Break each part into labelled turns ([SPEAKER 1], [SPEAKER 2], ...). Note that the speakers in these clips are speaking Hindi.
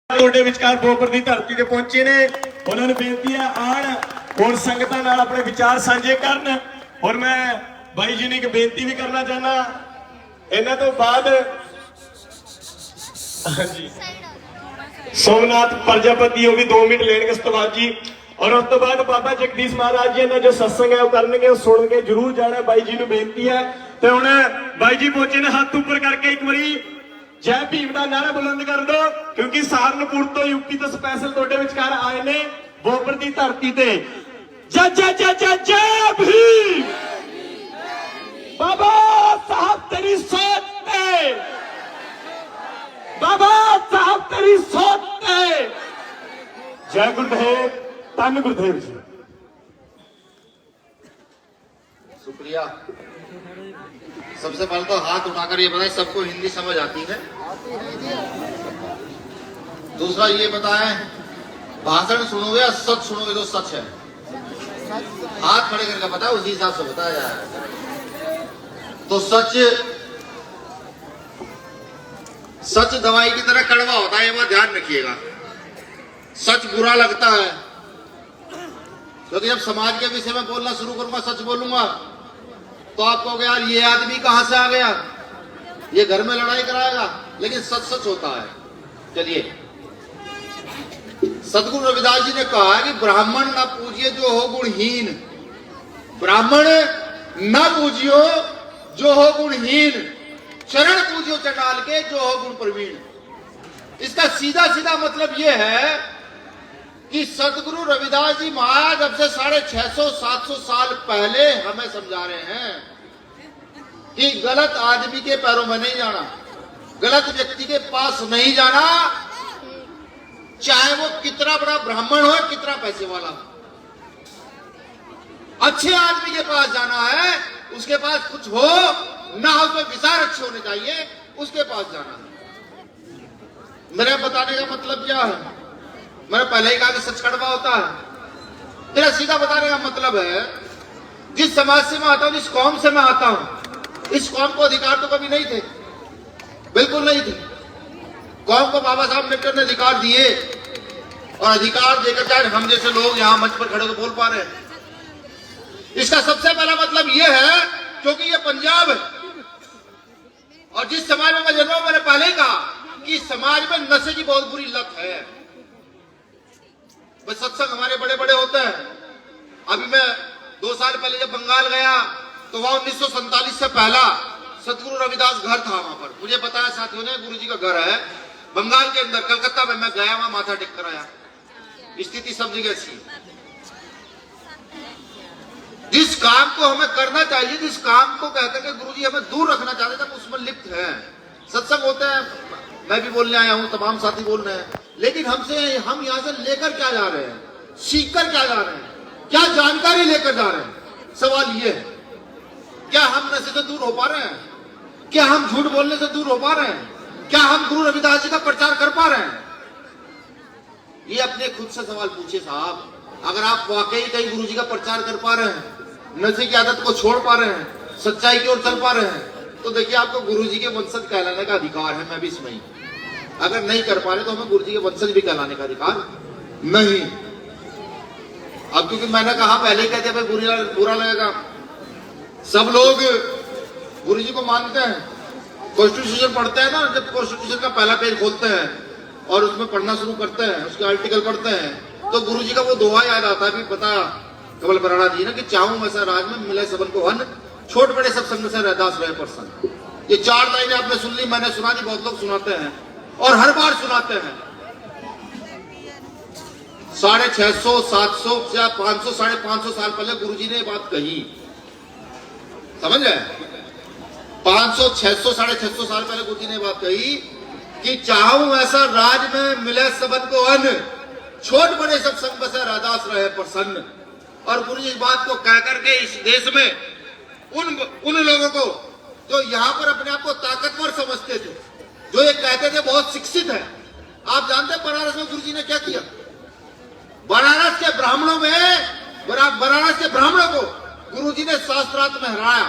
[SPEAKER 1] ਤੁਹਾਡੇ ਵਿਚਕਾਰ ਬੋਪਰ ਦੀ ਧਰਤੀ ਤੇ ਪਹੁੰਚੇ ਨੇ। ਉਹਨਾਂ ਨੂੰ ਬੇਨਤੀ ਹੈ ਆਣ ਹੋਰ ਸੰਗਤਾਂ ਨਾਲ ਆਪਣੇ ਵਿਚਾਰ ਸਾਂਝੇ ਕਰਨ। ਔਰ ਮੈਂ ਬਾਈ ਜੀ ਨੂੰ ਇੱਕ ਬੇਨਤੀ ਵੀ ਕਰਨਾ ਚਾਹਨਾ, ਇਹਨਾਂ ਤੋਂ ਬਾਅਦ ਹਾਂਜੀ सोमनाथ प्रजापति वो भी 2 मिनट लेंगे उस तो बाद जी। और उस तो बाद बाबा जगदीश महाराज जी ने जो सत्संग है वो करनगे, सुन के जरूर जाना। बाई जी को बेनती है तो हुण बाई जी पहुंचे ने, हाथ ऊपर करके एक बारी जय भीम का नारा बुलंद कर दो, क्योंकि सहारनपुर तो यूपी तो स्पैशल तुहाडे विचकार आए ने बोपर की धरती ते। जय जय जय जय जय भीम। बाबा साहब तेरी सोच पे, बाबा साहब तेरी सोच पे। जय गुरुदेव, धन गुरुदेव जी।
[SPEAKER 2] शुक्रिया। सबसे पहले तो हाथ उठाकर ये बताएं सबको हिंदी समझ आती है? दूसरा ये बताएं भाषण सुनोगे या सच सुनोगे तो सच है? हाथ खड़े करके बताओ, उसी हिसाब से बताया जाए। तो सच दवाई की तरह कड़वा होता है, ये बात ध्यान रखिएगा। सच बुरा लगता है, क्योंकि जब समाज के विषय में बोलना शुरू करूंगा, सच बोलूंगा तो आप कहोगे यार ये आदमी कहां से आ गया, ये घर में लड़ाई कराएगा। लेकिन सच सच होता है। चलिए, सदगुरु रविदास जी ने कहा है कि ब्राह्मण ना पूजिए जो हो गुणहीन, ब्राह्मण ना पूजियो जो हो गुणहीन, शरण पूजियो चंडाल के जो हो गुण प्रवीण। इसका सीधा सीधा मतलब यह है कि सदगुरु रविदास जी महाराज अब से 650-700 साल पहले हमें समझा रहे हैं कि गलत आदमी के पैरों में नहीं जाना, गलत व्यक्ति के पास नहीं जाना, चाहे वो कितना बड़ा ब्राह्मण हो, कितना पैसे वाला हो। अच्छे आदमी के पास जाना है, उसके पास कुछ हो ना हो, उसमें विचार अच्छे होने चाहिए, उसके पास जाना है। मेरे बताने का मतलब क्या है? मैंने पहले ही कहा कि सच कड़वा होता है। मेरा सीधा बताने का मतलब है, जिस समाज से मैं आता हूं, जिस कौम से मैं आता हूं, इस कौम को अधिकार तो कभी नहीं थे, बिल्कुल नहीं थे। कौम को बाबा साहब अम्बेडकर ने अधिकार दिए, और अधिकार देकर चाहे हम जैसे लोग यहां मंच पर खड़े होकर बोल पा रहे हैं। इसका सबसे पहला मतलब यह है क्योंकि ये पंजाब है, और जिस समाज में मैं जन्मा हूं, मैंने पहले ही कहा कि समाज में नशे की बहुत बुरी लत है। सत्संग हमारे बड़े बड़े होते हैं। अभी मैं 2 साल पहले जब बंगाल गया तो वहां 1947 से पहला सदगुरु रविदास घर था। वहां पर मुझे बताया साथियों ने, गुरु जी का घर है बंगाल के अंदर, कलकत्ता में। मैं गया, वहां माथा टेक कर आया। स्थिति सब जगह ऐसी। जिस काम को हमें करना चाहिए, जिस काम को कहकर के गुरु जी हमें दूर रखना चाहते थे, उसमें लिप्त है। सत्संग होते हैं, मैं भी बोलने आया हूं, तमाम साथी बोल रहे हैं, लेकिन हम यहां से लेकर क्या जा रहे हैं, सीख कर क्या जा रहे हैं, क्या जानकारी लेकर जा रहे हैं? सवाल ये है, क्या हम नशे से दूर हो पा रहे हैं? क्या हम झूठ बोलने से दूर हो पा रहे हैं? क्या हम गुरु रविदास जी का प्रचार कर पा रहे हैं? ये अपने खुद से सवाल पूछिए साहब। अगर आप वाकई कहीं गुरु जी का प्रचार कर पा रहे हैं, नशे की आदत को छोड़ पा रहे हैं, सच्चाई की ओर चल पा रहे हैं, तो देखिए आपको गुरु जी के वंशज कहलाने का अधिकार है। मैं भी इसमें ही, अगर नहीं कर पा रहे तो हमें गुरु जी के वंशज भी कहलाने का अधिकार नहीं। अब क्योंकि मैंने कहा पहले ही कहते भाई बुरा लगेगा, सब लोग गुरु जी को मानते हैं, कॉन्स्टिट्यूशन पढ़ते हैं ना, जब कॉन्स्टिट्यूशन का पहला पेज खोलते हैं और उसमें पढ़ना शुरू करते हैं, उसके आर्टिकल पढ़ते हैं, तो गुरु जी का वो दोहा याद आता है। बता कमल बराड़ा जी ने कि चाहूं वैसा राज में मिले सबन को अन्न, छोट बड़े सब संग से रहदास रहे प्रसन्न। ये 4 लाइनें आपने सुन ली, मैंने सुना दी, बहुत लोग सुनाते हैं और हर बार सुनाते हैं। 650, 700 या 500, 550 साल पहले गुरु जी ने ये बात कही, समझ रहे? 500, 600, 650 साल पहले गुरु जी ने बात कही कि चाहूं ऐसा राज में मिले सबन को अन्न, छोट बड़े सब संग बसे रहदास रहे प्रसन्न। और गुरु जी इस बात को कह करके इस देश में उन लोगों को जो यहां पर अपने आप को ताकतवर समझते थे, जो ये कहते थे बहुत शिक्षित है। आप जानते हैं बनारस में गुरु जी ने क्या किया? बनारस के ब्राह्मणों को गुरु जी ने शास्त्रार्थ में हराया,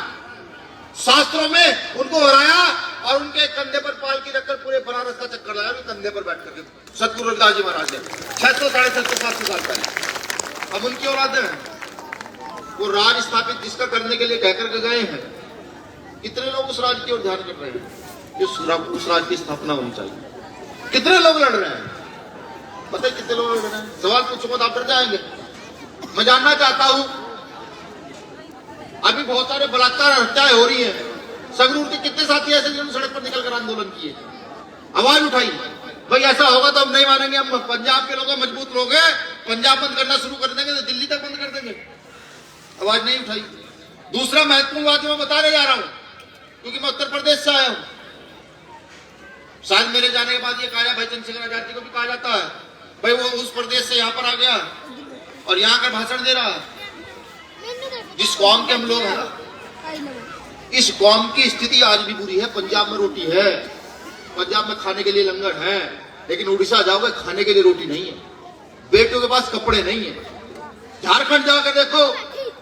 [SPEAKER 2] शास्त्रों में उनको हराया और उनके कंधे पर पालकी रखकर पूरे बनारस का चक्कर लगाया, कंधे पर बैठ करके सतगुरु रविदास जी महाराज ने 600 650 700 साल पहले। अब उनकी औलादे हैं, वो राज स्थापित जिसका करने के लिए कहकर के गए हैं, कितने लोग उस राज की ओर ध्यान कर रहे हैं कि उस राज की स्थापना होनी चाहिए। कितने लोग लड़ रहे हैं, पता है कितने लोग लड़ रहे हैं? सवाल पूछूंगा तो आप डर जाएंगे। मैं जानना चाहता हूं, अभी बहुत सारे बलात्कार हत्याएं हो रही है, संगरूर के कितने साथी ऐसे जिन्होंने सड़क पर निकलकर आंदोलन किए, आवाज उठाई, भाई ऐसा होगा तो हम नहीं मानेंगे, हम पंजाब के लोग मजबूत लोग हैं, पंजाब बंद करना शुरू कर देंगे तो दिल्ली तक बंद कर देंगे, आवाज नहीं उठाई। दूसरा महत्वपूर्ण बात मैं बताने जा रहा हूं, क्योंकि मैं उत्तर प्रदेश से आया हूं, शायद मेरे जाने के बाद ये कहा भाई चंद्रशेखर आजाद जी को भी कहा जाता है, भाई वो उस प्रदेश से यहाँ पर आ गया और यहाँ का भाषण दे रहा है। जिस कौम के हम लोग हैं, इस कौम की स्थिति आज भी बुरी है। पंजाब में रोटी है, पंजाब में खाने के लिए लंगर है, लेकिन उड़ीसा जाओगे खाने के लिए रोटी नहीं है, बेटियों के पास कपड़े नहीं है। झारखंड जाकर देखो,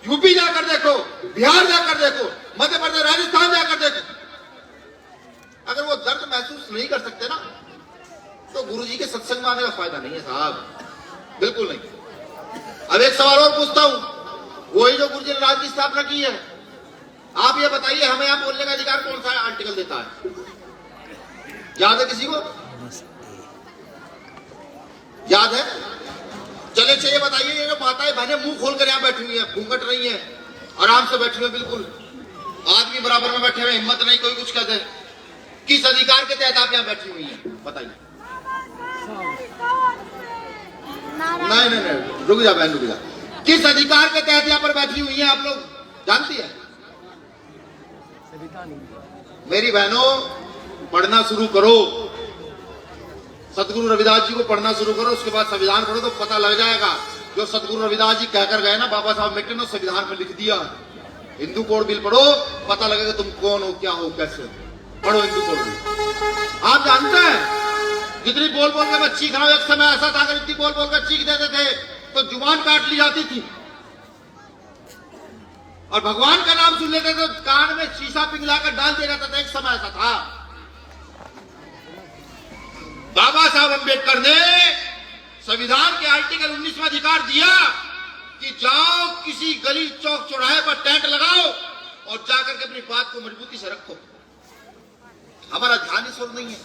[SPEAKER 2] यूपी जाकर देखो, बिहार जाकर देखो, मध्य प्रदेश, राजस्थान जाकर देखो, अगर वो दर्द महसूस नहीं कर सकते ना, तो गुरुजी के सत्संग में आने का फायदा नहीं है साहब, बिल्कुल नहीं। अब एक सवाल और पूछता हूं, वही जो गुरुजी ने राज्य की स्थापना की है, आप ये बताइए हमें यहाँ बोलने का अधिकार कौन सा आर्टिकल देता है? याद है किसी को? याद है? चले ये बताइए, ये जो माताएं बहनें मुंह खोलकर यहाँ बैठी हुई है, घूंघट नहीं है, आराम से बैठी हुई, बिल्कुल आदमी बराबर में बैठे हुए, हिम्मत नहीं कोई कुछ कहते, किस अधिकार के तहत आप यहाँ बैठी हुई हैं बताइए? नहीं नहीं नहीं, रुक जा बहन, रुक जा। किस अधिकार के तहत यहाँ पर बैठी हुई हैं आप लोग जानती है? मेरी बहनों, पढ़ना शुरू करो, सतगुरु रविदास जी को पढ़ना शुरू करो, उसके बाद संविधान पढ़ो तो पता लग जाएगा। जो सतगुरु रविदास जी कहकर गए ना, बाबा साहब अम्बेडकर ने संविधान में लिख दिया। हिंदू कोड बिल पढ़ो, पता लगेगा तुम कौन हो, क्या हो, कैसे हो। पढ़ो हिंदू कोड बिल। आप जानते हैं जितनी बोल बोल के मैं चीख रहा हूं, एक समय ऐसा था कि जितनी बोल बोल कर चीख देते थे तो जुबान काट ली जाती थी, और भगवान का नाम सुन लेते तो कान में शीशा पिघलाकर डाल दिया जाता था। एक समय ऐसा था। बाबा साहब अम्बेडकर ने संविधान के आर्टिकल 19 में अधिकार दिया कि जाओ किसी गली चौक चौराहे पर टेंट लगाओ और जाकर के अपनी बात को मजबूती से रखो। हमारा ध्यान इस ओर नहीं है,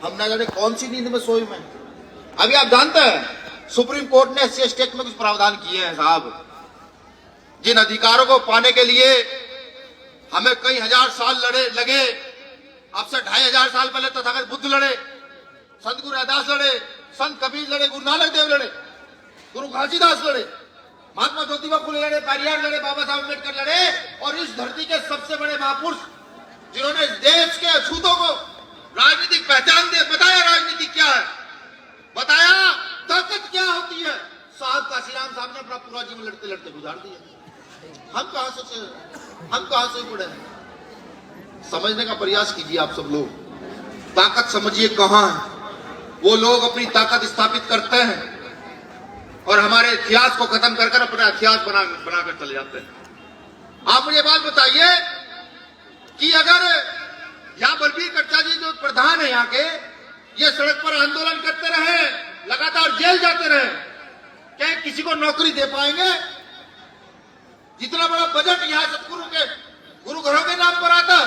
[SPEAKER 2] हम ना जाने कौन सी नींद में सोए में। अभी आप जानते हैं सुप्रीम कोर्ट ने एससी एसटी एक्ट में कुछ प्रावधान किए हैं साहब, जिन अधिकारों को पाने के लिए हमें कई हजार साल लगे। अब से 2500 साल पहले तथागत बुद्ध लड़े, संत गुरु रविदास लड़े, संत कबीर लड़े, गुरु नानक देव लड़े, गुरु घासीदास लड़े, महात्मा ज्योतिबा फुले लड़े, पेरियार लड़े, बाबा साहब अम्बेडकर लड़े, और इस धरती के सबसे बड़े महापुरुष जिन्होंने देश के अछूतों को राजनीतिक पहचान दे, बताया राजनीति क्या है, बताया ताकत क्या होती है, साहब काशीराम साहब ने अपना पूरा जीवन लड़ते लड़ते गुजार दिया। हम कहां से जुड़े हैं? समझने का प्रयास कीजिए आप सब लोग, ताकत समझिए कहां है। वो लोग अपनी ताकत स्थापित करते हैं और हमारे इतिहास को खत्म कर कर अपना इतिहास बनाकर चले जाते हैं। आप मुझे बात बताइए कि अगर यहाँ बलबीर कट्टा जी जो प्रधान है यहाँ के, ये सड़क पर आंदोलन करते रहे, लगातार जेल जाते रहे, क्या किसी को नौकरी दे पाएंगे? जितना बड़ा बजट यहाँ सतगुरु के गुरु घरों के नाम पर आता,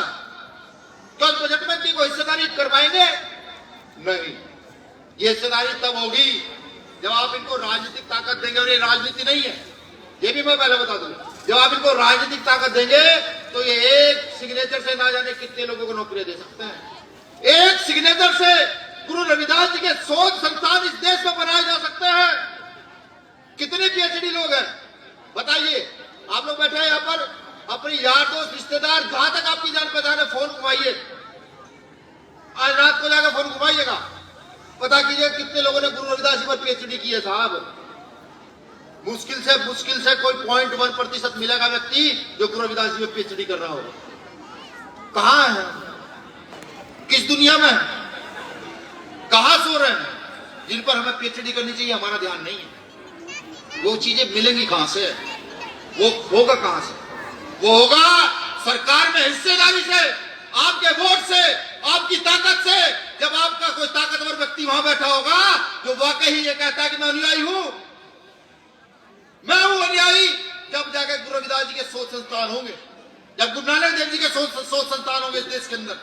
[SPEAKER 2] तो उस बजट में इनको हिस्सेदारी करवाएंगे? नहीं। ये हिस्सेदारी तब होगी जब आप इनको राजनीतिक ताकत देंगे, और ये राजनीति नहीं है, ये भी मैं पहले बता दूं। जब आप इनको राजनीतिक ताकत देंगे तो ये एक सिग्नेचर से ना जाने कितने लोगों को नौकरी दे सकते हैं। एक सिग्नेचर से गुरु रविदास जी के शोध संस्थान इस देश में बनाए जा सकते हैं। कितने पीएचडी लोग हैं बताइए? आप लोग बैठे हैं यहाँ पर, अपनी यार दोस्त रिश्तेदार जहां तक आपकी जान पहचान है, फोन घुमाइए, आज रात को जाकर फोन घुमाइएगा, पता कीजिए कितने लोगों ने गुरु रविदास जी पर पीएचडी की है साहब। मुश्किल से कोई 0.1% मिलेगा व्यक्ति जो गुरु रविदास जी में पीएचडी कर रहा होगा। कहां है? किस दुनिया में? कहां सो रहे हैं जिन पर हमें पीएचडी करनी चाहिए? हमारा ध्यान नहीं है। वो चीजें मिलेंगी कहां से? वो होगा कहां से? वो होगा सरकार में हिस्सेदारी से, आपके वोट से, आपकी ताकत से। जब आपका कोई ताकतवर व्यक्ति वहां बैठा होगा जो वाकई ये कहता है कि मैं अनुयायी हूं, मैं हूं अनुयायी, जब जाके गुरु रविदास जी के 100 संस्थान होंगे, जब गुरु नानक देव जी के 100 संस्थान होंगे इस देश के अंदर।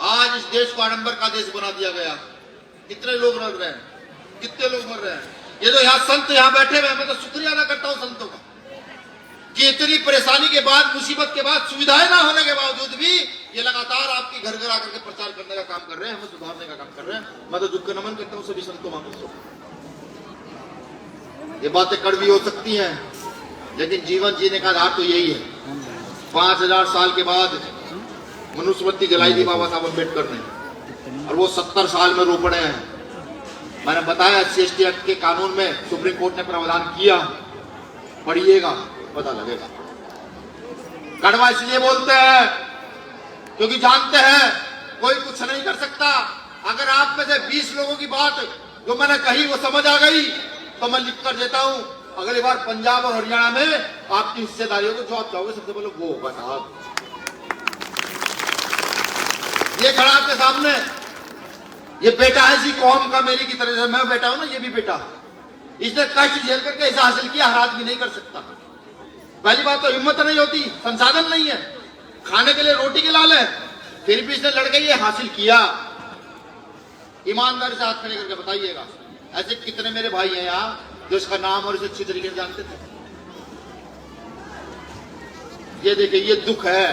[SPEAKER 2] आज इस देश को आडंबर का देश बना दिया गया। कितने लोग मर रहे हैं, कितने लोग मर रहे हैं। ये जो यहाँ संत यहाँ बैठे हुए, मैं तो शुक्रिया अदा करता हूँ संतों का कि इतनी परेशानी के बाद, मुसीबत के बाद, सुविधाएं ना होने के बावजूद भी ये लगातार आपकी घर घर आकर के प्रचार करने का काम कर रहे हैं, हमें सुधारने का काम कर रहे हैं। मैं तो झुक कर नमन करता हूँ सभी संतों महापुरुषों को। ये बातें कड़वी हो सकती हैं, लेकिन जीवन जीने का आधार तो यही है। 5000 साल के बाद मनुस्मृति जलाई थी बाबा साहब अम्बेडकर ने, और वो 70 साल में रो पड़े हैं। मैंने बताया SC/ST एक्ट के कानून में सुप्रीम कोर्ट ने प्रावधान किया, पढ़िएगा पता लगेगा। कड़वा इसलिए बोलते हैं क्योंकि जानते हैं कोई कुछ नहीं कर सकता। अगर आप में से 20 लोगों की बात जो मैंने कही वो समझ आ गई तो मैं लिख कर देता हूं, अगली बार पंजाब और हरियाणा में आपकी हिस्सेदारियों को जो आप चाहोगे सबसे पहले वो होगा साहब। ये खड़ा आपके सामने, ये बेटा है इसी कौम का, मेरी की तरह से मैं बेटा हूं ना, ये भी बेटा। इसने कष्ट झेल करके ऐसा हासिल किया, हर आदमी नहीं कर सकता। पहली बात तो हिम्मत नहीं होती, संसाधन नहीं है, खाने के लिए रोटी के लाल है, फिर भी इसने लड़के ये हासिल किया। ईमानदारी से हाथ खड़े करके बताइएगा, ऐसे कितने मेरे भाई हैं यहाँ जो इसका नाम और इसे अच्छी तरीके से जानते थे। ये देखिए, ये दुख है,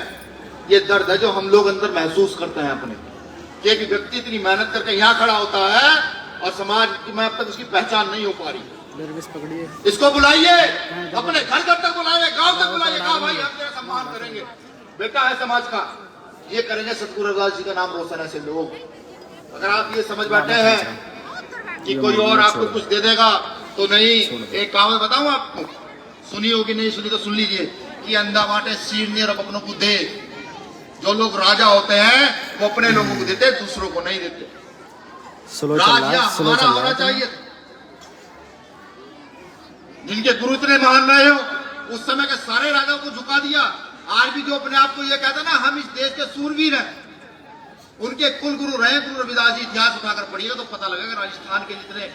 [SPEAKER 2] ये दर्द है जो हम लोग अंदर महसूस करते हैं अपने, कि एक व्यक्ति इतनी मेहनत करके यहाँ खड़ा होता है और समाज में अब तक उसकी पहचान नहीं हो पा रही। इसको बुलाइए, अपने घर तक बुलाइए, गांव तक बुलाइए, कहा भाई हम तेरा सम्मान करेंगे, बेटा है समाज का, ये करेंगे। सतगुरु रविदास जी का नाम रोशन है। ऐसे लोग, अगर आप ये समझ बैठे हैं कि कोई और आपको कुछ दे देगा तो नहीं। एक कहावत बताऊं आपको, सुनी होगी, नहीं सुनी तो सुन लीजिए, कि अंधा बांटे सीढ़ ने रब अपनों को दे। जो लोग राजा होते हैं वो अपने लोगों को देते, दूसरों को नहीं देते। राज हमारा होना चाहिए। जिनके गुरु इतने महान रहे हो, उस समय के सारे राजाओं को झुका दिया। आज भी जो अपने आप को ये कहते हैं ना हम इस देश के सूरवीर हैं, उनके कुल गुरु रहे गुरु रविदास जी। इतिहास उठाकर पढ़िएगा तो पता लगेगा, राजस्थान के जितने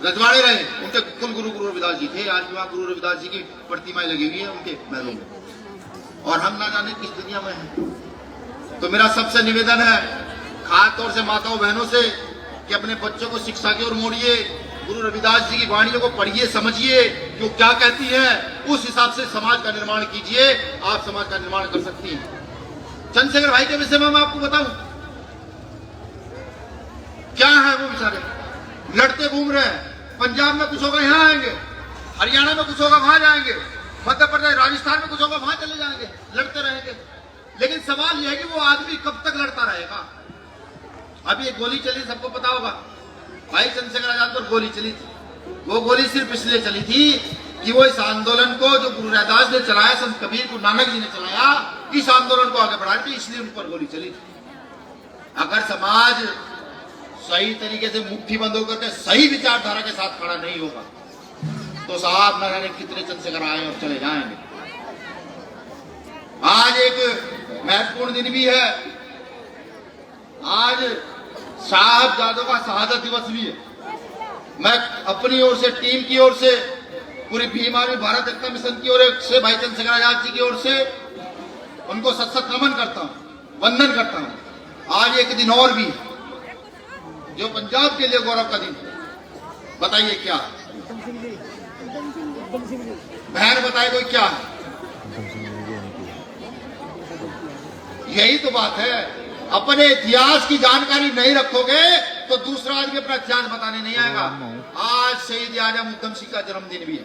[SPEAKER 2] रजवाड़े रहे उनके कुल गुरु रविदास जी थे। आज भी वहां गुरु रविदास जी की प्रतिमाएं लगी हुई है उनके महलों में, और हम ना जाने किस दुनिया में हैं। तो मेरा सबसे निवेदन है, खास तौर से माताओं बहनों से, कि अपने बच्चों को शिक्षा की ओर मोड़िए, गुरु रविदास जी की वाणियों को पढ़िए, समझिए कि क्या कहती है, उस हिसाब से समाज का निर्माण कीजिए। आप समाज का निर्माण कर सकती हैं। चंद्रशेखर भाई के विषय में मैं आपको बताऊं, क्या है वो बेचारे लड़ते घूम रहे हैं। पंजाब में कुछ होगा यहाँ आएंगे, हरियाणा में कुछ होगा वहां जाएंगे, मध्य प्रदेश राजस्थान में कुछ होगा वहां चले जाएंगे, लड़ते रहेंगे। लेकिन सवाल यह है कि वो आदमी कब तक लड़ता रहेगा। अभी एक गोली चली, सबको पता होगा, भाई चंद्रशेखर आजाद पर गोली चली थी। वो गोली सिर्फ इसलिए चली थी कि वो इस आंदोलन को जो गुरु रविदास ने चलाया, संत कबीर गुरु नानक जी ने चलाया, इस आंदोलन को आगे बढ़ाने थी, इसलिए उन पर गोली चली थी। अगर समाज सही तरीके से मुट्ठी बंद होकर के सही विचारधारा के साथ खड़ा नहीं होगा तो साहब न जाने कितने चंद्रशेखर आए और चले जाएंगे। आज एक महत्वपूर्ण दिन भी है, आज साहबजादों का शहादत दिवस भी है। मैं अपनी ओर से, टीम की ओर से, पूरी भीम आर्मी भारत एकता मिशन की ओर से, भाई चंद्रशेखर आजाद जी की ओर से उनको सत सत नमन करता हूं, वंदन करता हूं। आज एक दिन और भी है जो पंजाब के लिए गौरव का दिन है। बताइए क्या बहन, बताए कोई क्या है? यही तो बात है, अपने इतिहास की जानकारी नहीं रखोगे तो दूसरा आदमी अपना इतिहास बताने नहीं आएगा। आज शहीद आजम उधम सिंह का जन्मदिन भी है।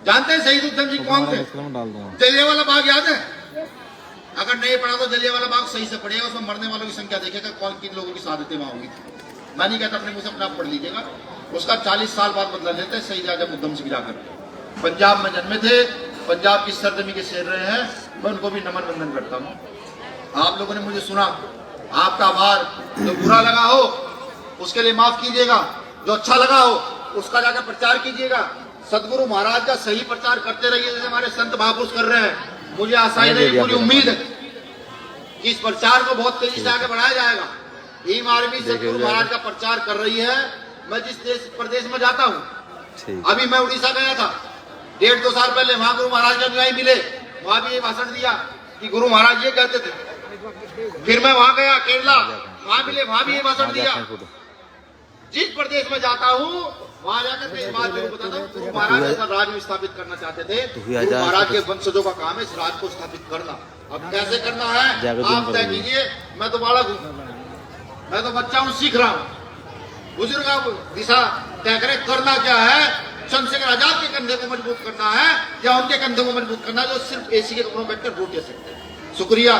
[SPEAKER 2] जानते हैं शहीद उधम सिंह कौन थे? जलियांवाला बाग याद है? अगर नहीं पढ़ा तो जलियांवाला बाग सही से पढ़िएगा, उसमें मरने वालों की संख्या देखेगा, कौन किन लोगों की शहादतें वहां हुई। मैं नहीं कहता, अपने मुझे अपने आप पढ़ लीजिएगा। उसका 40 साल बाद बदला लेते हैं शहीद आजम उधम सिंह जाकर। पंजाब में जन्मे थे, पंजाब की सरजमी के शेर रहे हैं, मैं उनको भी नमन वंदन करता हूँ। आप लोगों ने मुझे सुना, आपका आभार। जो बुरा लगा हो उसके लिए माफ कीजिएगा, जो अच्छा लगा हो उसका जाकर प्रचार कीजिएगा। सदगुरु महाराज का सही प्रचार करते रहिए जैसे हमारे संत महापुरुष कर रहे हैं। मुझे आशा ही नहीं, पूरी उम्मीद है कि इस प्रचार को बहुत तेजी से आगे बढ़ाया जाएगा। भीम आर्मी सतगुरु महाराज का प्रचार कर रही है। मैं जिस देश प्रदेश में जाता हूँ, अभी मैं उड़ीसा गया था 1.5-2 साल पहले, वहां गुरु महाराज के अनुयायी मिले, वहां भी ये भाषण दिया कि गुरु महाराज ये कहते थे। फिर मैं वहां गया केरला, वहां मिले, वहां भी ये भाषण दिया। जिस प्रदेश में जाता हूँ वहां जाकर के इस बात जरूर बताता हूँ, गुरु महाराज ऐसा राज में स्थापित करना चाहते थे। गुरु महाराज के वंशजों का काम है इस राज को स्थापित करना। अब कैसे करना है आप तय कीजिए। मैं तो बालक हूँ, मैं तो बच्चा हूँ, सीख रहा हूँ। बुजुर्ग आप दिशा तय करें करना क्या है। चंद्रशेखर आजाद के कंधे को मजबूत करना है या उनके कंधे को मजबूत करना है जो सिर्फ एसी के कमरों में बैठकर वोट दे सकते हैं। शुक्रिया,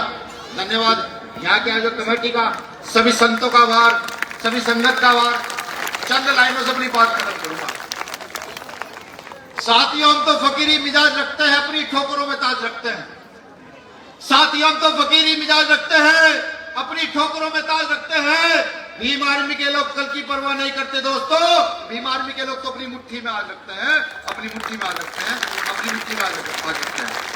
[SPEAKER 2] धन्यवाद। यहाँ के आयोजक कमेटी का, सभी संतों का आभार, सभी संगत का आभार। चंद लाइनों से अपनी बात खत्म करूंगा। साथियों, हम तो फकीरी मिजाज रखते हैं, अपनी ठोकरों में ताज रखते हैं। साथियों, हम तो फकीरी मिजाज रखते हैं, अपनी ठोकरों में ताज रखते हैं। भीम आर्मी के लोग कल की परवाह नहीं करते दोस्तों। भीम आर्मी के लोग तो अपनी मुट्ठी में आज रखते हैं, अपनी मुट्ठी में आज रखते हैं, अपनी मुट्ठी में आज रखते हैं।